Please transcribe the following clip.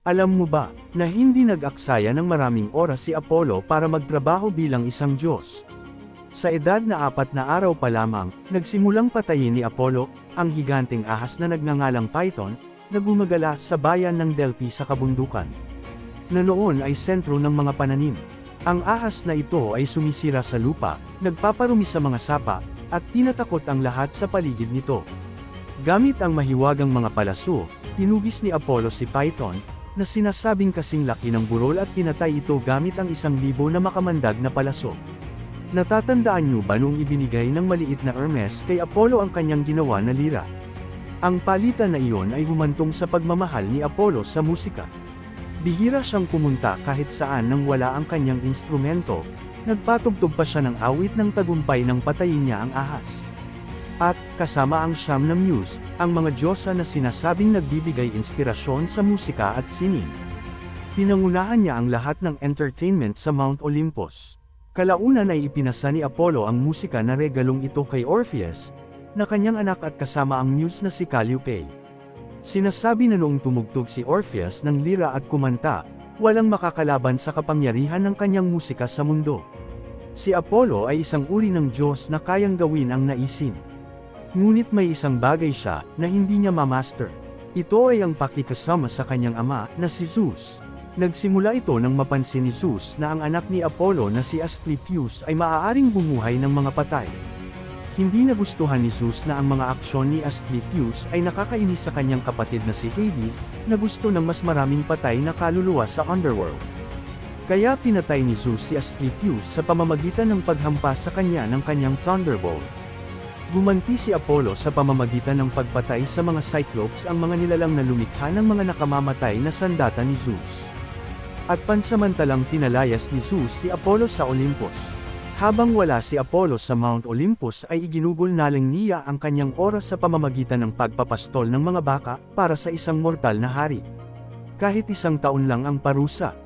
Alam mo ba, na hindi nag-aksaya ng maraming oras si Apollo para magtrabaho bilang isang Diyos? Sa edad na 4 na araw pa lamang, nagsimulang patayin ni Apollo, ang higanteng ahas na nagngangalang Python, na gumagala sa bayan ng Delphi sa kabundukan, na noon ay sentro ng mga pananim. Ang ahas na ito ay sumisira sa lupa, nagpaparumi sa mga sapa, at tinatakot ang lahat sa paligid nito. Gamit ang mahiwagang mga palaso, tinugis ni Apollo si Python, na sinasabing kasing laki ng burol at pinatay ito gamit ang 1,000 na makamandag na palaso. Natatandaan niyo ba noong ibinigay ng maliit na Hermes kay Apollo ang kanyang ginawa na lira? Ang palitan na iyon ay humantong sa pagmamahal ni Apollo sa musika. Bihira siyang pumunta kahit saan nang wala ang kanyang instrumento, nagpatugtog pa siya ng awit ng tagumpay nang patayin niya ang ahas. At, kasama ang siyam na muse, ang mga diyosa na sinasabing nagbibigay inspirasyon sa musika at sining. Pinangunahan niya ang lahat ng entertainment sa Mount Olympus. Kalaunan ay ipinasa ni Apollo ang musika na regalong ito kay Orpheus, na kanyang anak at kasama ang muse na si Calliope. Sinasabi na noong tumugtog si Orpheus ng lira at kumanta, walang makakalaban sa kapangyarihan ng kanyang musika sa mundo. Si Apollo ay isang uri ng Diyos na kayang gawin ang naisin. Ngunit may isang bagay siya na hindi niya mamaster. Ito ay ang pakikasama sa kanyang ama na si Zeus. Nagsimula ito nang mapansin ni Zeus na ang anak ni Apollo na si Asclepius ay maaaring bumuhay ng mga patay. Hindi nagustuhan ni Zeus na ang mga aksyon ni Asclepius ay nakakainis sa kanyang kapatid na si Hades, na gusto ng mas maraming patay na kaluluwa sa underworld. Kaya pinatay ni Zeus si Asclepius sa pamamagitan ng paghampas sa kanya ng kanyang thunderbolt. Gumanti si Apollo sa pamamagitan ng pagpatay sa mga Cyclops, ang mga nilalang na lumikha ng mga nakamamatay na sandata ni Zeus. At pansamantalang pinalayas ni Zeus si Apollo sa Olympus. Habang wala si Apollo sa Mount Olympus ay iginugol nalang niya ang kanyang oras sa pamamagitan ng pagpapastol ng mga baka para sa isang mortal na hari. Kahit 1 taon lang ang parusa,